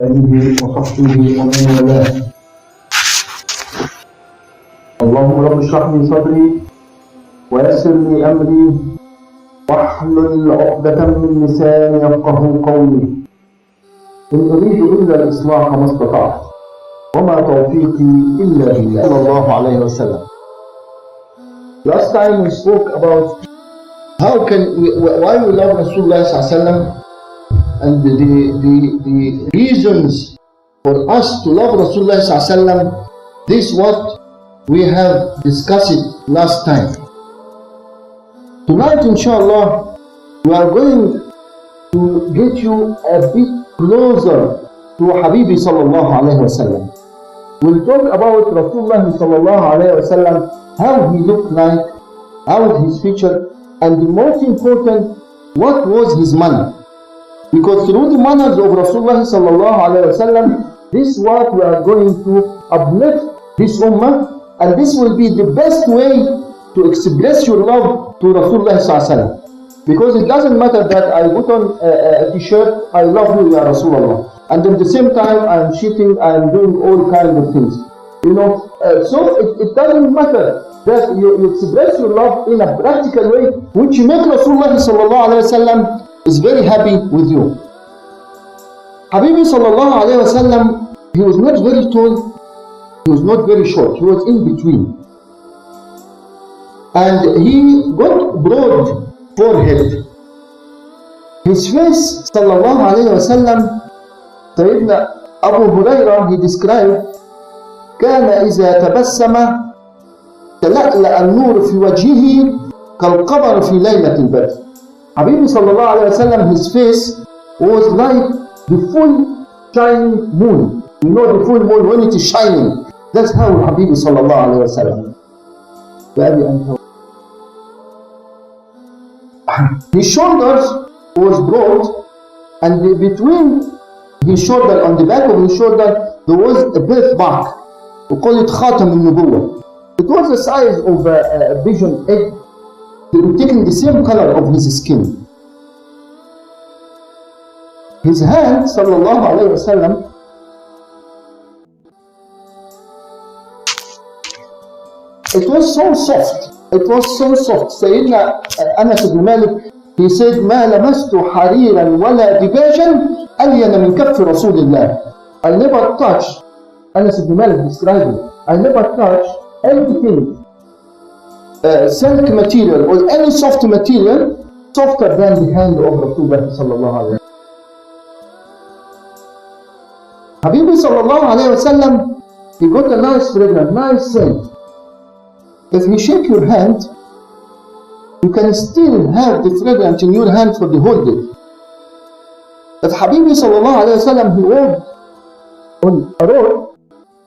آله وصحبه ومن والاه. اللهم رب اشرح لي صدري ويسر لي أمري واحلل عقدة من لساني يفقهوا قولي. إن أريد إلا الإصلاح ما استطعت وما توفيقي إلا بالله. صلى الله عليه وسلم. Last time we spoke about why we love Rasulullah sallallahu alaihi wasallam, and the reasons for us to love Rasulullah sallallahu alaihi wasallam. This is what we have discussed last time. Tonight, inshallah, we are going to get you a bit closer to Habibi sallallahu alaihi wasallam. We'll talk about Rasulullah sallallahu alaihi wasallam, how he looked like, how his feature, and the most important, what was his manner. Because through the manners of Rasulullah sallallahu alaihi wasallam, this is what we are going to uplift this ummah, and this will be the best way to express your love to Rasulullah sallallahu alaihi wasallam. Because it doesn't matter that I put on a t-shirt, I love you, Ya Rasulullah, and at the same time I am cheating, I am doing all kinds of things. So it doesn't matter that you express your love in a practical way, which make Rasulullah sallallahu alaihi wasallam is very happy with you. Habibi sallallahu alaihi wasallam, he was not very tall, he was not very short, he was in between. And he got broad forehead. His face sallallahu alaihi wasallam, Sayyidina Abu Hurairah, he described, كان إذا تبسم تلألأ النور في وجهه كالقمر في ليلة البدر. Habibi sallallahu alayhi wa sallam, his face was like the full shining moon. You know the full moon when it is shining. That's how Habibi sallallahu alayhi wa sallam. His shoulders was broad, and between his shoulder, on the back of his shoulder, there was a birthmark. We call it Khatam al-Nubuwwah. It was the size of a pigeon egg. They were taking the same color of his skin. His hand, sallallahu alayhi wa sallam, it was so soft. It was so soft. Sayyidina Anas ibn Malik, he said, ما لمست حريرا ولا دباجا ألين من كف رسول الله. I never touched, Anas ibn Malik described it, I never touched anything, silk material or any soft material, softer than the hand of Rasulullah sallallahu alayhi wa sallam. Habibi sallallahu alayhi wa sallam, he got a nice fragrance, nice scent. If you shake your hand, you can still have the fragrance in your hand for the whole day. If Habibi sallallahu alayhi wa sallam, he walked on a road,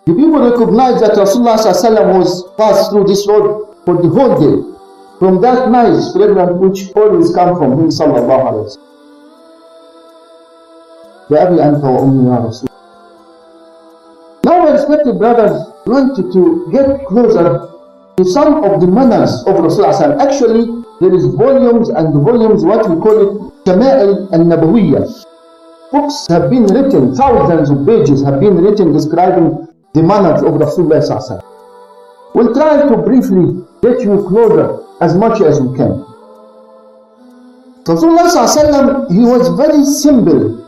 the people recognized that Rasulullah sallallahu was passed through this road for the whole day, from that nice fragrance which always come from him sallallahu alayhi wa sallam. بأبي أنت وأمي يا رسول. Now, my respected brothers, we want to get closer to some of the manners of Rasulullah. Actually, there is volumes and volumes, what we call it, Shama'il al-Nabawiyya. Books have been written, thousands of pages have been written describing the manners of Rasulullah. We'll try to briefly get you closer as much as we can. Rasulullah, he was very simple.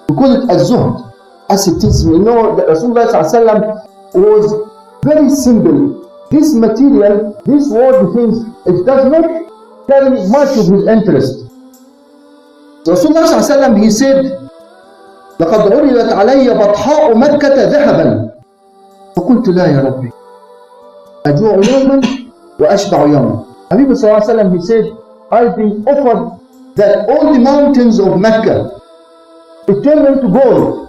We call it az-zuhd, asceticism. You know that Rasulullah was very simple. This material, this world things, it does not carry much of his interest. Rasulullah, he said, لقد عرضت علي بطحاء مكة ذهبا فقلت لا يا ربي أجوع يوما وأشبع يوما. Habib sallallahu alayhi wa sallam, he said, I've been offered that all the mountains of Mecca, it turned into gold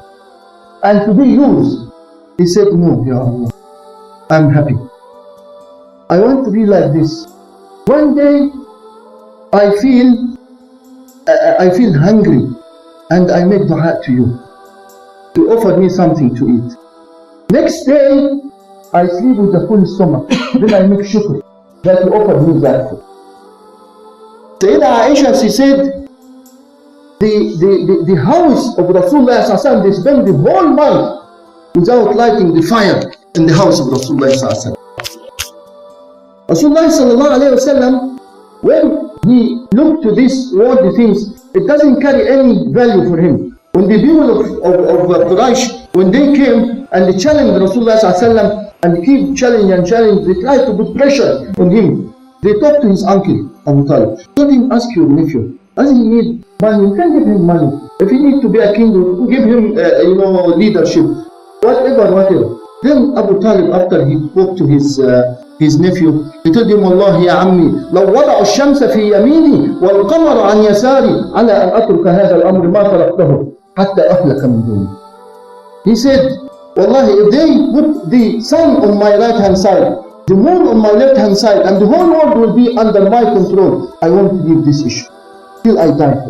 and to be used. He said, no, Ya Allah, I'm happy. I want to be like this. One day I feel hungry, and I make dua to you to offer me something to eat. Next day I sleep with a full stomach. Then I make shukr that you offered me that food. Sayyida Aisha, she said, the house of Rasulullah sallallahu alaihi wasallam, they spent the whole month without lighting the fire in the house of Rasulullah sallallahu alaihi wasallam. Rasulullah sallallahu alaihi wasallam, when he looked to these worldly things, it doesn't carry any value for him. When the people of Quraysh, when they came and they challenged Rasulullah sallallahu alaihi wasallam, and keep challenging and challenging, they tried to put pressure on him. They talked to his uncle, Abu Talib. Let him ask your nephew, does he need money? You can give him money. If he needs to be a king, give him leadership. Whatever. Then Abu Talib, after he spoke to his nephew, he told him, والله يا عمي لو وضعوا الشمس في يميني والقمر عن يساري على أن أترك هذا الأمر ما تركته حتى أهلك من دوني. He said, Wallahi, if they put the sun on my right hand side, the moon on my left hand side, and the whole world will be under my control, I won't leave this issue till I die.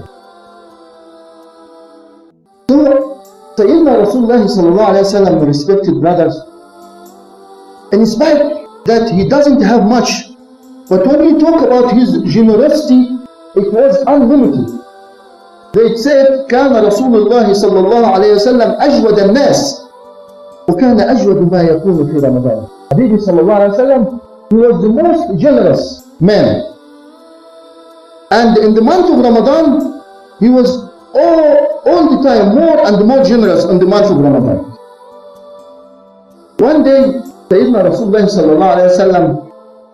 So, Sayyidina Rasulullah sallallahu alayhi wa sallam, respected brothers, in spite that he doesn't have much, but when we talk about his generosity, it was unlimited. They said, كان رسول الله صلى الله عليه وسلم أجود الناس وكان أجود ما يكون في رمضان. Habibi sallallahu alayhi wa sallam, he was the most generous man. And in the month of Ramadan, he was all the time more and more generous in the month of Ramadan. One day, Sayyidina Rasulullah sallallahu alayhi wa sallam,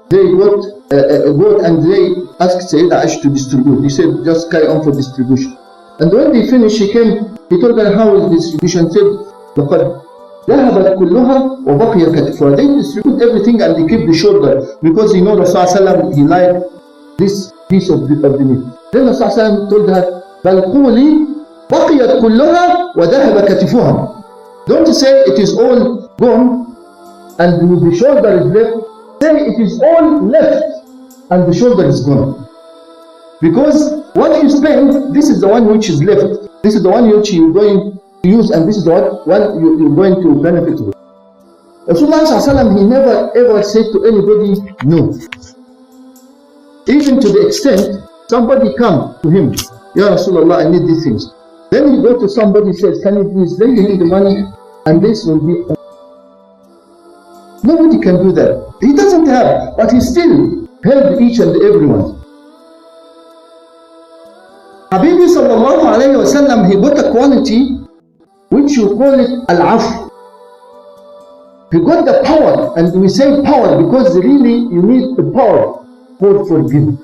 they got a goat and they asked Sayyidina Aisha to distribute. He said, just carry on for distribution. And when they finished, he came, he told her how is distribution. He said, لقد ذهبت كلها وبقي كتفها. They distribute everything and they keep the shoulder, because Rasulullah he liked this piece of the meat. Then Rasulullah told her, بل قولي بقيت كلها وذهب كتفها. Don't say it is all gone and the shoulder is left. Say it is all left and the shoulder is gone. Because what you spend, this is the one which is left. This is the one which you are going to use, and this is the one you are going to benefit with. Rasulullah, he never ever said to anybody no. Even to the extent somebody come to him, Ya Rasulullah, I need these things. Then he go to somebody and says, can you please lend him the money and this will be. Nobody can do that. He doesn't have, but he still helped each and everyone. Habibi sallallahu alayhi wa sallam, he got a quality which you call it al-af. He got the power, and we say power because really you need the power for forgive.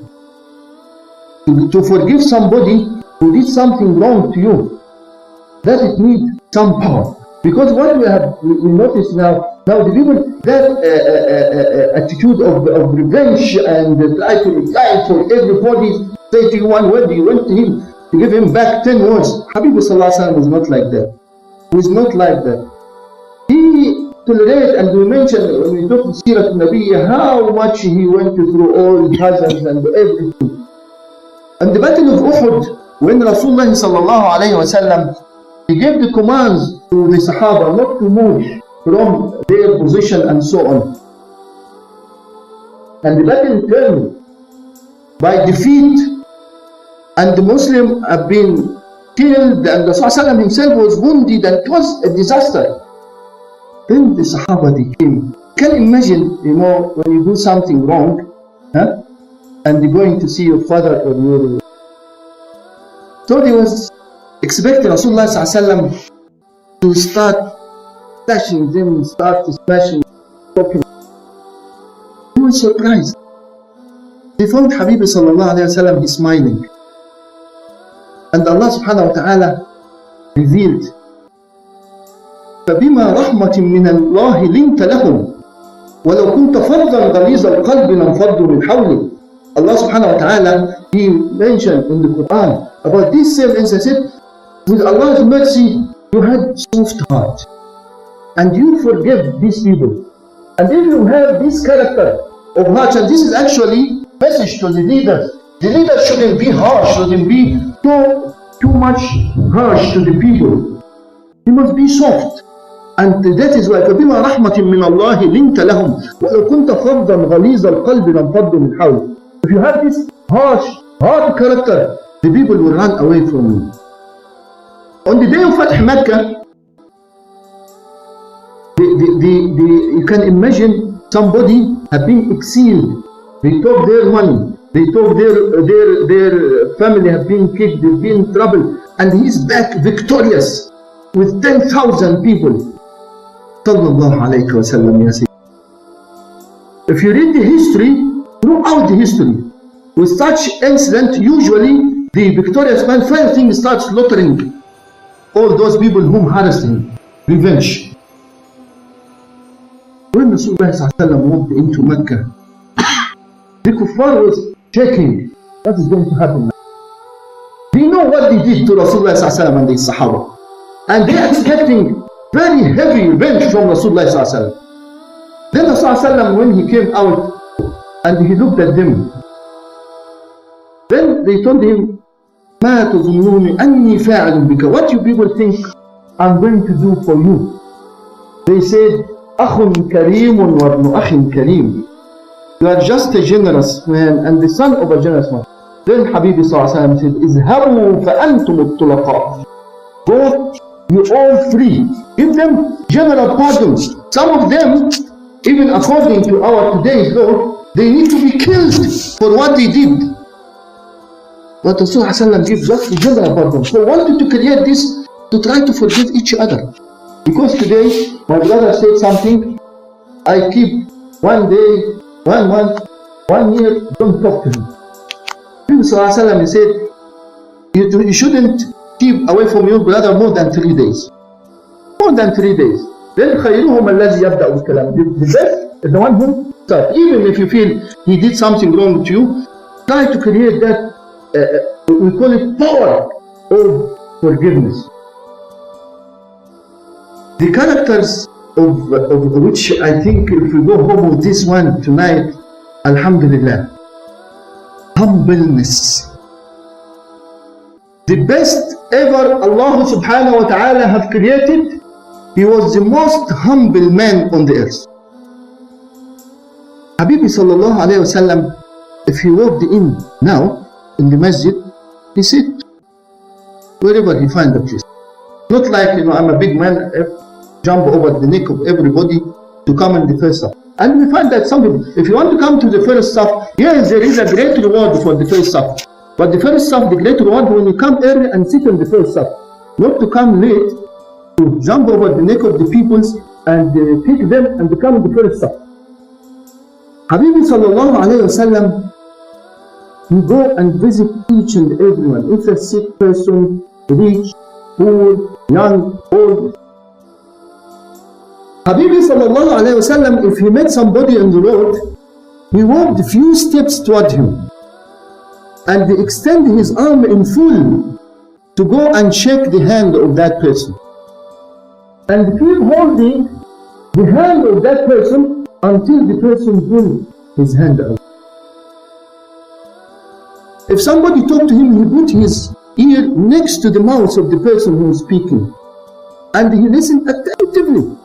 To forgive somebody who did something wrong to you, that it needs some power. Because what we notice now the people, that attitude of revenge and try to reply for everybody, say to you one word, you went to him to give him back 10 words. Habibullah sallallahu alaihi wasallam was not like that. He was not like that. He tolerated, and we mentioned when we talk to Sirat Nabiya how much he went through all hazards and everything. And the battle of Uhud, when Rasulullah sallallahu alayhi wa sallam, he gave the commands to the Sahaba not to move from their position and so on. And the battle turned by defeat, and the Muslims have been killed, and the Rasulullah himself was wounded, and it was a disaster. Then the Sahaba, they came. Can you imagine, when you do something wrong, and you're going to see your father or your... So they was expecting Rasulullah sallallahu alaihi wasallam to start smashing them, start smashing, talking. He was surprised. They found Habib sallallahu alaihi wasallam is smiling. And Allah subhanahu wa ta'ala revealed, فَبِمَا رَحْمَةٍ مِّنَ اللَّهِ لِنْتَ لَهُمْ وَلَوْ كُنْتَ فَرْضًا غَلِيظَ الْقَلْبِ لَانْفَضُّوا مِنْ حَوْلِكَ. Allah subhanahu wa ta'ala, He mentioned in the Quran about this same instance. He said, with Allah's mercy, you had soft heart and you forgive these people. And if you have this character of heart, and this is actually message to the leaders. The leaders shouldn't be harsh, shouldn't be too much harsh to the people. He must be soft. And that is why فَبِمَا رَحْمَةٍ مِّنَ اللَّهِ لِنْتَ لَهُمْ وَلَوْ كُنْتَ فَضًّا غَلِيظَ الْقَلْبِ لَانْفَضُّوا مِنْ حَوْلِكَ. If you have this harsh, hard character, the people will run away from you. On the day of Fath Mecca, you can imagine somebody have been exiled. They took their money. They took their family have been kicked. They've been in trouble, and he's back victorious with 10,000 people. Sallallahu alayhi wa sallam, ya Sayyid. If you read the history, throughout the history, with such incident, usually the victorious man first thing starts slaughtering all those people whom harassed him. Revenge. When Rasulullah walked into Mecca, the kuffar was checking what is going to happen now. They know what they did to Rasulullah and the Sahaba, and they are expecting very heavy revenge from Rasulullah. Then Rasulullah, when he came out and he looked at them, then they told him, ما تظنون أني فاعل بك? What you people think I'm going to do for you? They said, أخ كريم وابن أخ كريم. You are just a generous man and the son of a generous man. Then Habibi said, اذهبوا فأنتم الطلقاء. Go, you all free. Give them general pardons. Some of them, even according to our today's law, they need to be killed for what they did. But Rasulullah gives just the general pardon. So I wanted to create this to try to forgive each other. Because today, my brother said something, I keep 1 day, 1 month, 1 year, don't talk to him. Rasulullah said, you shouldn't keep away from your brother more than 3 days. More than 3 days. Then خيرهم الذي يبدأ بالكلام. The best is the one who starts. Even if you feel he did something wrong to you, try to create that, we call it power of forgiveness. The characters of which I think if we go home with this one tonight, Alhamdulillah, humbleness. The best ever Allah subhanahu wa ta'ala have created, he was the most humble man on the earth. Habibi sallallahu alayhi wa sallam, if he walked in now in the masjid, he sit wherever he find a place. Not like, I'm a big man, jump over the neck of everybody to come in the first saf. And we find that some people, if you want to come to the first saf, yes, there is a great reward for the first saf. But the first saf, the great reward when you come early and sit in the first saf. Not to come late, to jump over the neck of the peoples and pick them and become the first saf. Habibi sallallahu alayhi wa sallam, you go and visit each and everyone. If a sick person, rich, poor, young, old. Habibi sallallahu alayhi wa sallam, if he met somebody on the road, he walked a few steps toward him and he extended his arm in full to go and shake the hand of that person. And keep holding the hand of that person until the person pulls his hand out. If somebody talked to him, he put his ear next to the mouth of the person who is speaking, and he listened attentively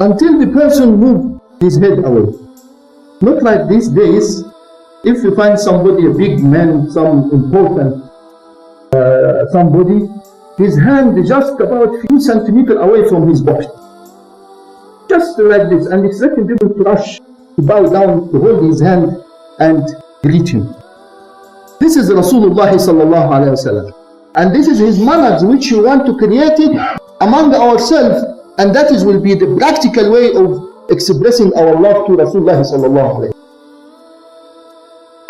until the person moved his head away. Not like these days, if you find somebody, a big man, some important somebody, his hand is just about a few centimeters away from his body. Just like this, and expecting people to rush, to bow down, to hold his hand and greet him. This is Rasulullah sallallahu alayhi wa sallam. And this is his manners which we want to create it among ourselves, and that is will be the practical way of expressing our love to Rasulullah sallallahu alayhi wa sallam.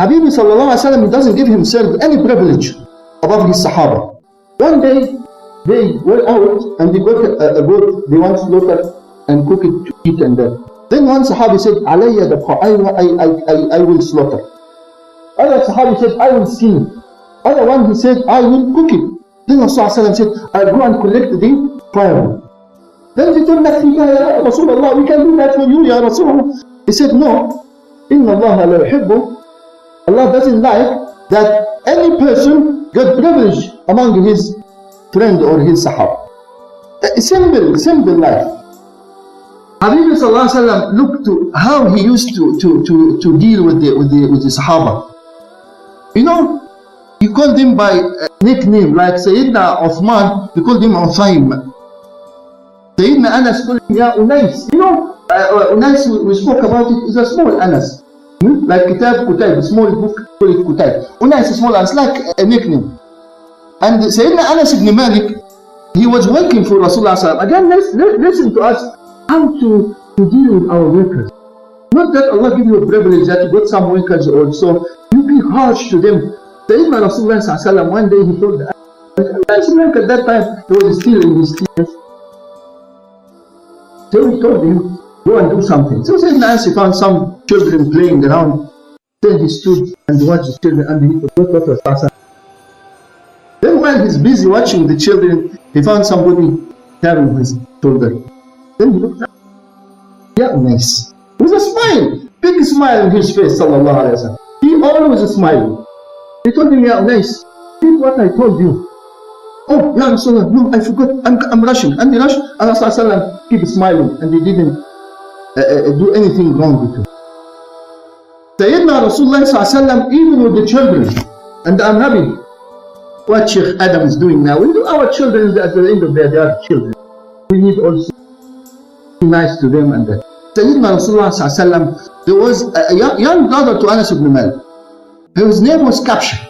Habibi sallallahu alayhi wa sallam, he doesn't give himself any privilege above his Sahaba. One day they were out and they got a goat, they want to slaughter and cook it to eat and that. Then one Sahabi said, Alayya dabha, I will slaughter. Other Sahabi said, I will skin it. Other one he said, I will cook it. Then Rasulullah said, I'll go and collect the firewood. Then they told Ya Rasulullah, we can do that for you, Ya Rasulullah. He said, no, Inna Allah la yuhibbu. Allah doesn't like that any person got privilege among his friend or his Sahaba. A simple life. Habibi sallallahu alaihi wasallam looked to how he used to deal with the Sahaba. You he called him by nickname, like Sayyidina Uthman, he called him Uthaym. Sayyidina Anas called him Ya Unais. You know, Unais, we spoke about it, is a small Anas. Like Kitab Kutayb, small book called it Kutayb. Unais is small Anas, like a nickname. And Sayyidina Anas ibn Malik, he was working for Rasulullah sallallahu alaihi wasallam. Again, listen to us, how to deal with our workers. Not that Allah give you a privilege that you got some workers also, you be harsh to them. Sayyidina Rasulullah sallallahu alaihi wasallam, one day he told Anas at that time, he was still in his tears. So he told him, go and do something. So Sayyidina Anas, he found some children playing around. Then he stood and watched the children and he forgot what was happening. Then while he's busy watching the children, he found somebody carrying his shoulder. Then he looked at him. Yeah, nice. With a smile, big smile on his face, sallallahu alayhi wa sallam. He always smiling. He told him, yeah, nice. Did what I told you. Oh, Ya Rasulullah, no, I forgot. I'm rushing. And he rushed, and Rasulullah keep smiling, and he didn't do anything wrong with him. Sayyidina Rasulullah sallallahu even with the children, and I'm happy what Sheikh Adam is doing now. We do our children at the end of the day, they are children. We need also be nice to them and that. Sayyidina Rasulullah sallallahu there was a young brother to Anas ibn Malik. His name was Kabsha.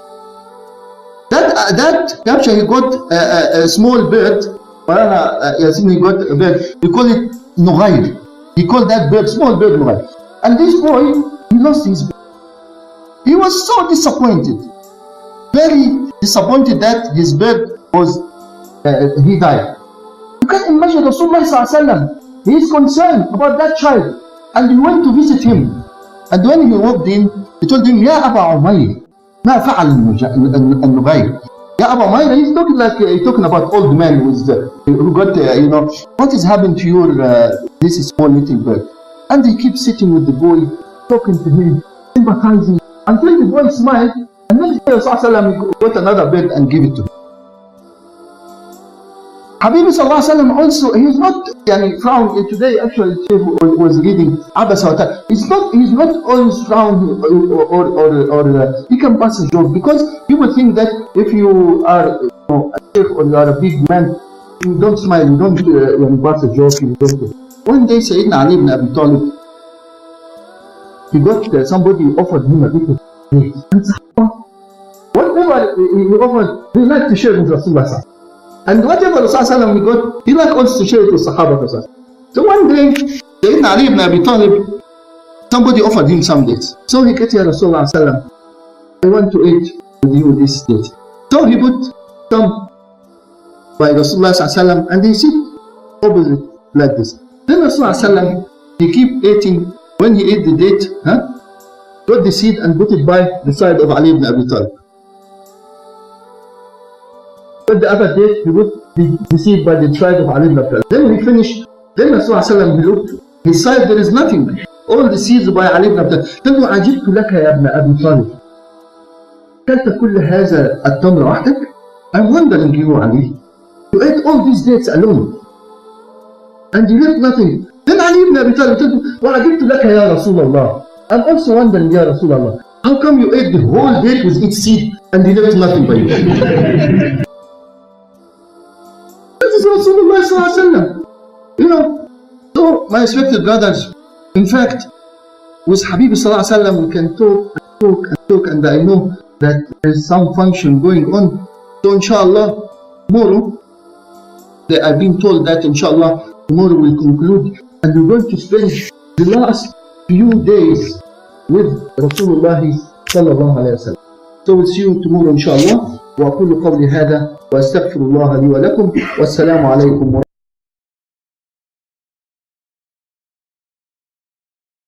That Kabsha, he got a small bird. He got a bird. We call it Nughayr. He called that bird, small bird, Nughayr. And this boy, he lost his bird. He was so disappointed. Very disappointed that his bird was, he died. You can imagine Rasulullah sallallahu he is concerned about that child. And he went to visit him. And when he walked in, he told him, Ya Aba Umayr, ما فعل النغير. Ya Aba Umayr, he's talking like, he's talking about old man who got, what is happening to your, this small little bird. And he keeps sitting with the boy, talking to him, sympathizing, until the boy smiled, and then Rasulullah got another bird and gave it to him. Habibullah sallallahu alaihi wasallam also, he's not frowned. Today actually was reading Abasa. He's not always frowned or he can pass a joke, because people think that if you are a sheikh or you are a big man, you don't smile, you don't pass a joke, you don't. One day Sayyidina Ali ibn Abi Talib, he got somebody offered him a bit of meat. And whatever he offered, he liked to share with Rasulullah. And whatever Rasulullah we got, he liked also to share it with Sahaba. So one day, Sayyidina Ali ibn Abi Talib, somebody offered him some dates. So he came to Rasulullah, I want to eat with you this date. So he put some by Rasulullah and he sit opposite like this. Then Rasulullah, he keep eating. When he ate the date, got the seed and put it by the side of Ali ibn Abi Talib. But the other day, he put the seed by the side of Ali ibn Abi Talib. Then when he finished, then Rasulullah, he looked, his side there is nothing. All the seeds by Ali ibn Abi Talib. Then عجبت لك يا ابن أبي طالب. كلت كل هذا التمر وحدك? I'm wondering you, Ali. You ate all these dates alone. And you left nothing. Then Ali ibn Abi Talib told him, وعجبت لك يا رسول الله. I'm also wondering, Ya Rasulullah, how come you ate the whole date with each seed and you left nothing by you? This is Rasulullah sallallahu alaihi wasallam. So my respected brothers, in fact, with Habib sallallahu alaihi wasallam we can talk, and I know that there is some function going on. So inshallah, tomorrow, I've been told that inshallah, tomorrow we'll conclude and we're going to spend the last few days with Rasulullah sallallahu alayhi wa sallam. So we'll see you tomorrow inshallah. وأقول قولي هذا وأستغفر الله لي ولكم والسلام عليكم.